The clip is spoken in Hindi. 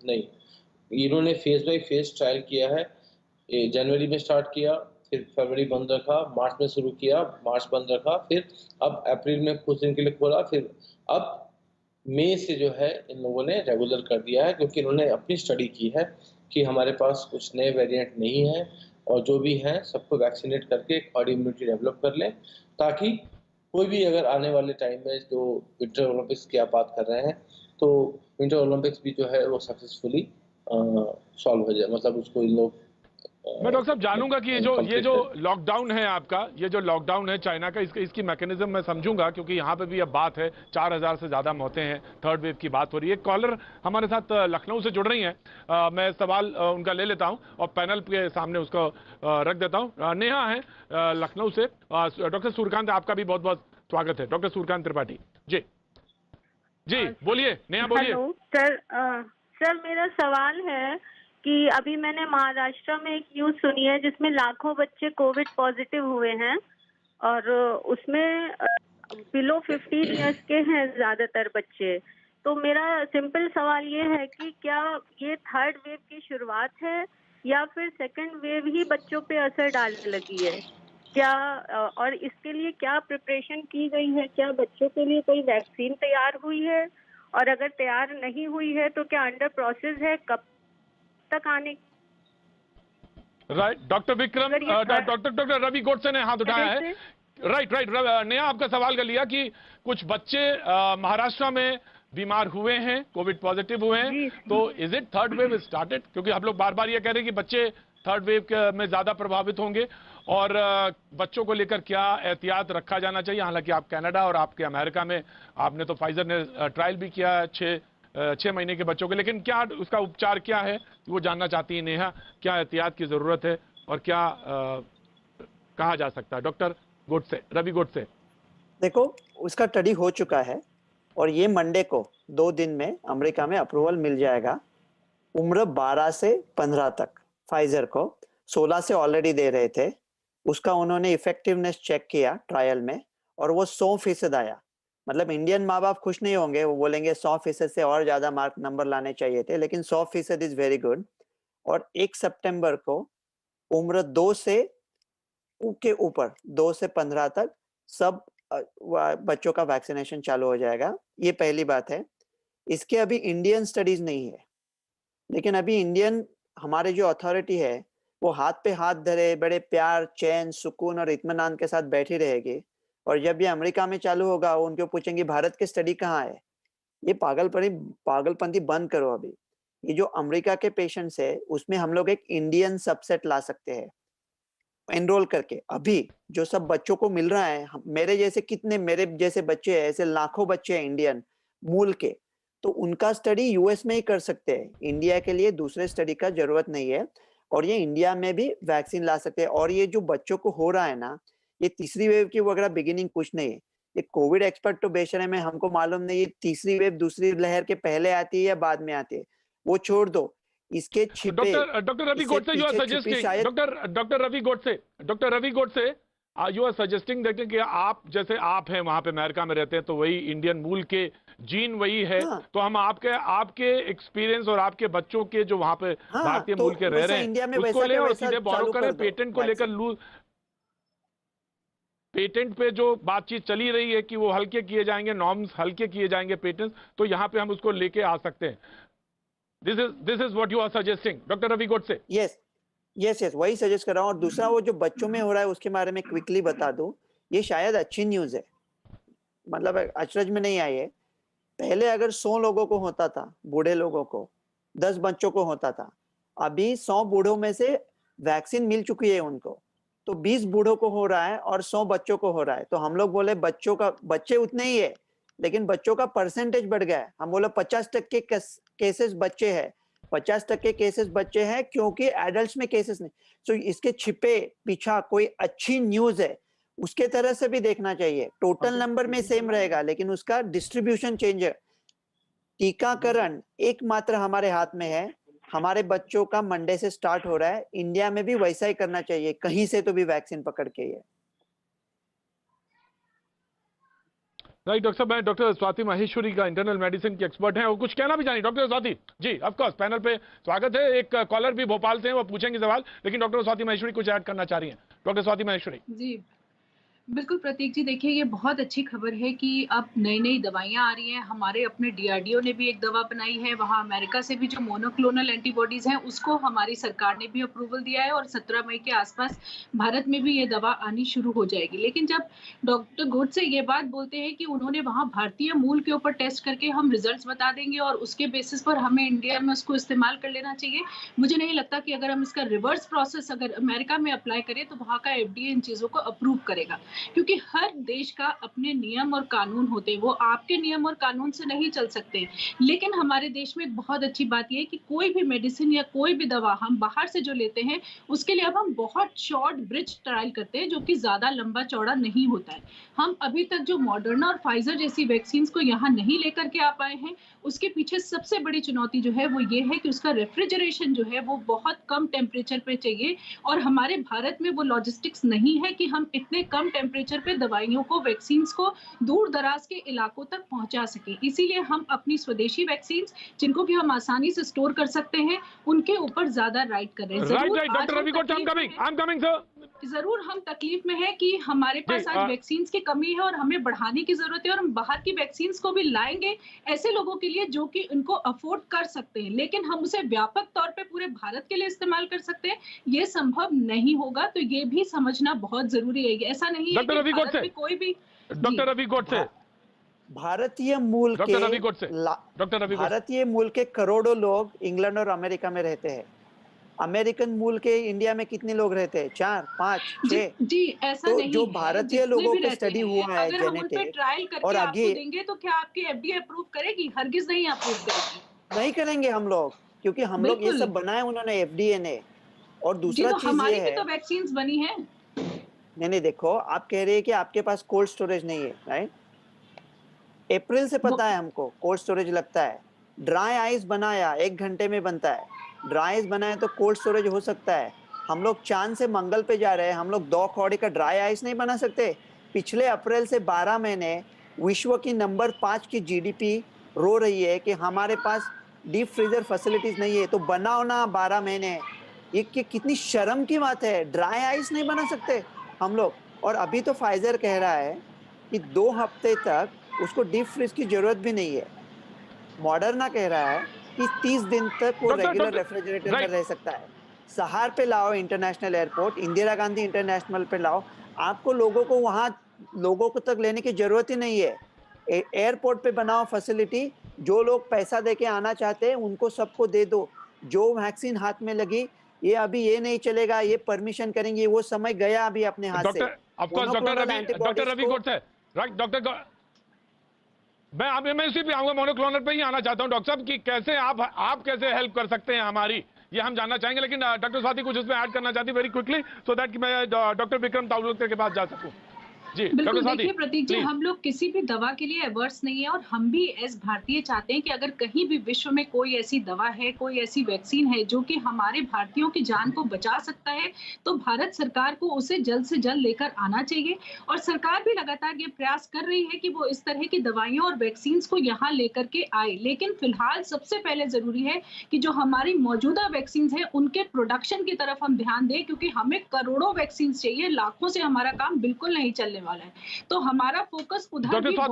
नहीं, इन्होंने फेज बाय फेज ट्रायल किया है। जनवरी में स्टार्ट किया, फिर फरवरी बंद रखा, मार्च में शुरू किया, मार्च बंद रखा, फिर अब अप्रैल में कुछ दिन के लिए खोला, फिर अब मई से जो है इन लोगों ने रेगुलर कर दिया है, क्योंकि इन्होंने अपनी स्टडी की है कि हमारे पास कुछ नए वेरिएंट नहीं है और जो भी हैं सबको वैक्सीनेट करके हर्ड इम्यूनिटी डेवलप कर लें, ताकि कोई भी अगर आने वाले टाइम में जो विंटर ओलंपिक्स की आप बात कर रहे हैं, तो विंटर ओलंपिक्स भी जो है वो सक्सेसफुली सॉल्व हो जाए, मतलब उसको इन लोग मैं डॉक्टर साहब जानूंगा कि ये जो complete लॉकडाउन है आपका, ये जो लॉकडाउन है चाइना का, इसकी मैकेनिज्म मैं समझूंगा, क्योंकि यहाँ पे भी अब बात है 4000 से ज्यादा मौतें हैं, थर्ड वेव की बात हो रही है। कॉलर हमारे साथ लखनऊ से जुड़ रही हैं, मैं सवाल उनका ले लेता हूँ और पैनल के सामने उसको रख देता हूँ। नेहा है लखनऊ से। डॉक्टर सूर्यकांत, आपका भी बहुत बहुत स्वागत है। डॉक्टर सूर्यकांत त्रिपाठी जी, जी बोलिए नेहा, बोलिए। हेलो सर, मेरा सवाल है कि अभी मैंने महाराष्ट्र में एक न्यूज सुनी है जिसमें लाखों बच्चे कोविड पॉजिटिव हुए हैं और उसमें बिलो 15 इयर्स के हैं ज्यादातर बच्चे। तो मेरा सिंपल सवाल ये है कि क्या ये थर्ड वेव की शुरुआत है या फिर सेकंड वेव ही बच्चों पे असर डालने लगी है? क्या और इसके लिए क्या प्रिपरेशन की गई है? क्या बच्चों के लिए कोई वैक्सीन तैयार हुई है? और अगर तैयार नहीं हुई है तो क्या अंडर प्रोसेस है? कब तक आने? Right, doctor Vikram, doctor Ravi Godse ने हाथ उठाया है। राइट, नेहा आपका सवाल कर लिया कि कुछ बच्चे महाराष्ट्र में बीमार हुए हैं, कोविड पॉजिटिव हुए हैं, तो is it third wave started? क्योंकि हम लोग बार बार ये कह रहे हैं कि बच्चे थर्ड वेव में ज्यादा प्रभावित होंगे और बच्चों को लेकर क्या एहतियात रखा जाना चाहिए। हालांकि आप कनाडा और आपके अमेरिका में आपने तो फाइजर ने ट्रायल भी किया है 6 महीने के बच्चों के, लेकिन क्या उसका उपचार क्या है वो जानना चाहती है नेहा, क्या एहतियात की जरूरत है और क्या कहा जा सकता है? डॉक्टर गोडसे, रवि गोडसे। देखो, उसका स्टडी हो चुका है और ये मंडे को 2 दिन में अमेरिका में अप्रूवल मिल जाएगा। उम्र 12 से 15 तक, फाइजर को 16 से ऑलरेडी दे रहे थे, उसका उन्होंने इफेक्टिवनेस चेक किया ट्रायल में और वो 100% आया। मतलब इंडियन माँ बाप खुश नहीं होंगे, वो बोलेंगे 100% से और ज्यादा मार्क नंबर लाने चाहिए थे, लेकिन 100% इज वेरी गुड। और 1 सितंबर को उम्र 2 से के ऊपर 2 से 15 तक सब बच्चों का वैक्सीनेशन चालू हो जाएगा। ये पहली बात है। इसके अभी इंडियन स्टडीज नहीं है, लेकिन अभी इंडियन हमारे जो अथॉरिटी है वो हाथ पे हाथ धरे बड़े प्यार, चैन, सुकून और इत्मीनान के साथ बैठी रहेगी। और जब ये अमेरिका में चालू होगा वो उनको पूछेंगे भारत की स्टडी कहाँ है। ये पागलपंती बंद करो। अभी ये जो अमेरिका के पेशेंट्स है उसमें हम लोग एक इंडियन सबसेट ला सकते हैं एनरोल करके। अभी जो सब बच्चों को मिल रहा है, मेरे जैसे बच्चे हैं, ऐसे लाखों बच्चे हैं इंडियन मूल के, तो उनका स्टडी यूएस में ही कर सकते हैं। इंडिया के लिए दूसरे स्टडी का जरूरत नहीं है और ये इंडिया में भी वैक्सीन ला सकते हैं। और ये जो बच्चों को हो रहा है ना, ये तीसरी वेव की वगैरह बिगिनिंग कुछ नहीं है। ये कोविड एक्सपर्ट तो बेशर्म है, हमको मालूम नहीं ये तीसरी वेव दूसरी लहर के पहले आती है या बाद में आती है, वो छोड़ दो। इसके छिपे doctor Ravi Godse, you are suggesting, doctor Ravi Godse, you are suggesting देखें कि आप जैसे आप हैं वहां पे अमेरिका में रहते हैं, तो वही इंडियन मूल के जीन वही है। हाँ। तो हम आपके एक्सपीरियंस और आपके बच्चों के जो वहां पे हाँ, भारतीय मूल के रह रहे हैं उसको लें और सीधे बोरो करें। पेटेंट को लेकर पेटेंट पे जो बातचीत चली रही है कि वो हल्के किए जाएंगे, नॉर्म्स हल्के किए जाएंगे पेटेंट, तो यहाँ पे हम उसको लेके आ सकते हैं। This is what you are suggesting, Dr. Ravi Godse. Yes, वही सजेस्ट कर रहा हूँ। और दूसरा वो जो बच्चों में हो रहा है उसके बारे में क्विकली बता दूं, ये शायद अच्छी न्यूज है, मतलब अचरज में नहीं आई है। पहले अगर 100 लोगों को होता था, बूढ़े लोगों को, 10 बच्चों को होता था, अभी 100 बूढ़ों में से वैक्सीन मिल चुकी है उनको, तो 20 बूढ़ों को हो रहा है और 100 बच्चों को हो रहा है। तो हम लोग बोले बच्चे उतने ही है, लेकिन बच्चों का परसेंटेज बढ़ गया है। हम बोले 50% केसेस बच्चे हैं, 50% केसेस बच्चे हैं, क्योंकि एडल्ट्स में केसेस नहीं। तो इसके छिपे पीछा कोई अच्छी न्यूज है, उसके तरह से भी देखना चाहिए। टोटल नंबर में सेम रहेगा, लेकिन उसका डिस्ट्रीब्यूशन चेंज है। टीकाकरण एकमात्र हमारे हाथ में है। हमारे बच्चों का मंडे से स्टार्ट हो रहा है, इंडिया में भी वैसा ही करना चाहिए, कहीं से तो भी वैक्सीन पकड़ के। राइट डॉक्टर साहब, मैं डॉक्टर स्वाति माहेश्वरी का इंटरनल मेडिसिन की एक्सपर्ट हैं और कुछ कहना भी चाहिए doctor Swati ji. Of course panel पे स्वागत है। एक कॉलर भी भोपाल से हैं, वो पूछेंगे सवाल, लेकिन डॉक्टर स्वाति माहेश्वरी कुछ ऐड करना चाह रही हैं। डॉक्टर स्वाति माहेश्वरी जी बिल्कुल प्रतीक जी, देखिए ये बहुत अच्छी खबर है कि अब नई नई दवाइयां आ रही हैं। हमारे अपने डीआरडीओ ने भी एक दवा बनाई है, वहाँ अमेरिका से भी जो मोनोक्लोनल एंटीबॉडीज हैं उसको हमारी सरकार ने भी अप्रूवल दिया है और 17 मई के आसपास भारत में भी ये दवा आनी शुरू हो जाएगी। लेकिन जब डॉक्टर गोडसे ये बात बोलते हैं कि उन्होंने वहाँ भारतीय मूल के ऊपर टेस्ट करके हम रिजल्ट बता देंगे और उसके बेसिस पर हमें इंडिया में उसको इस्तेमाल कर लेना चाहिए, मुझे नहीं लगता कि अगर हम इसका रिवर्स प्रोसेस अगर अमेरिका में अप्लाई करें तो वहाँ का FDA इन चीज़ों को अप्रूव करेगा। क्योंकि हर देश का अपने नियम और कानून होते हैं, वो आपके नियम और कानून से नहीं चल सकते। लेकिन हमारे देश में एक बहुत अच्छी बात यह है कि कोई भी मेडिसिन या कोई भी दवा हम बाहर से जो लेते हैं उसके लिए अब हम बहुत शॉर्ट ब्रिज ट्रायल करते हैं, जो कि ज्यादा लंबा चौड़ा नहीं होता है। हम अभी तक जो मॉडर्ना और फाइजर जैसी वैक्सीन को यहाँ नहीं लेकर के आ पाए हैं, उसके पीछे सबसे बड़ी चुनौती जो है वो ये है कि उसका रेफ्रिजरेशन जो है वो बहुत कम टेम्परेचर पे चाहिए और हमारे भारत में वो लॉजिस्टिक्स नहीं है कि हम इतने कम टेम्परेचर पे दवाइयों को, वैक्सीन को दूर दराज के इलाकों तक पहुंचा सके। इसीलिए हम अपनी स्वदेशी वैक्सीन जिनको कि हम आसानी से स्टोर कर सकते हैं उनके ऊपर ज्यादा राइट कर रहे हैं। जरूर हम तकलीफ में है कि हमारे पास आज वैक्सीन की कमी है और हमें बढ़ाने की जरूरत है और हम बाहर की वैक्सीन को भी लाएंगे ऐसे लोगों के लिए जो कि इनको अफोर्ड कर सकते हैं, लेकिन हम उसे व्यापक तौर पे पूरे भारत के लिए इस्तेमाल कर सकते हैं, ये संभव नहीं होगा। तो ये भी समझना बहुत जरूरी है। ऐसा नहीं है कि भारत में कोई भी डॉक्टर रवि गोडसे भारतीय मूल के करोड़ों लोग इंग्लैंड और अमेरिका में रहते हैं। अमेरिकन मूल के इंडिया में कितने लोग रहते हैं? 4, 5, 6 जी ऐसा तो नहीं जो है। भारतीय लोगों का स्टडी हुआ है अगर हम उन पे ट्रायल करके और आगे आपको देंगे तो क्या आपकी FDA अप्रूव करेगी? हरगिज नहीं अप्रूव करेगी। नहीं करेंगे हम लोग, क्योंकि हम लोग ये सब बनाए उन्होंने FDA ने। और दूसरा चीज हमारी ये भी है तो वैक्सीन बनी है। नहीं देखो, आप कह रहे हैं कि आपके पास कोल्ड स्टोरेज नहीं है, राइट? अप्रैल से पता है हमको कोल्ड स्टोरेज लगता है। ड्राई आइस बनाया 1 घंटे में बनता है। ड्राई आइस बनाया तो कोल्ड स्टोरेज हो सकता है। हम लोग चांद से मंगल पे जा रहे हैं, हम लोग 2 कौड़ी का ड्राई आइस नहीं बना सकते। पिछले अप्रैल से 12 महीने विश्व की नंबर 5 की GDP रो रही है कि हमारे पास डीप फ्रीजर फैसिलिटीज नहीं है, तो बनाओ ना 12 महीने। ये कितनी शर्म की बात है, ड्राई आइस नहीं बना सकते हम लोग। और अभी तो फाइजर कह रहा है कि 2 हफ्ते तक उसको डीप फ्रीज की जरूरत भी नहीं है। मॉडर्ना कह रहा है कि 30 दिन तक वो रेगुलर रेफ्रिजरेटर में रह सकता है। सहार पे लाओ international airport, Indira Gandhi international पे लाओ, आपको लोगों को वहाँ लोगों को तक लेने की जरूरत ही नहीं है। एयरपोर्ट पे बनाओ फैसिलिटी, जो लोग पैसा देके आना चाहते हैं उनको सबको दे दो। जो वैक्सीन हाथ में लगी, ये अभी ये नहीं चलेगा, ये परमिशन करेंगे, वो समय गया अभी अपने हाथ से। Doctor Ravi Godse, right doctor, मैं इसी पे आऊंगा, मोनोक्लोनल पे ही आना चाहता हूं डॉक्टर साहब कि कैसे आप कैसे हेल्प कर सकते हैं हमारी, ये हम जानना चाहेंगे। लेकिन डॉक्टर स्वाति कुछ उसमें ऐड करना चाहती वेरी क्विकली, सो दैट कि मैं डॉक्टर विक्रम तावलकर के पास जा सकूं। जी बिल्कुल, देखिए प्रतीक जी, हम लोग किसी भी दवा के लिए एवर्स नहीं है और हम भी एज भारतीय चाहते हैं कि अगर कहीं भी विश्व में कोई ऐसी दवा है, कोई ऐसी वैक्सीन है जो कि हमारे भारतीयों की जान को बचा सकता है, तो भारत सरकार को उसे जल्द से जल्द लेकर आना चाहिए। और सरकार भी लगातार ये प्रयास कर रही है कि वो इस तरह की दवाइयों और वैक्सीन को यहाँ लेकर के आए। लेकिन फिलहाल सबसे पहले जरूरी है कि जो हमारी मौजूदा वैक्सीन है उनके प्रोडक्शन की तरफ हम ध्यान दें, क्योंकि हमें करोड़ों वैक्सीन चाहिए, लाखों से हमारा काम बिल्कुल नहीं चलने वाला है। तो हमारा फोकस उधर भी बहुत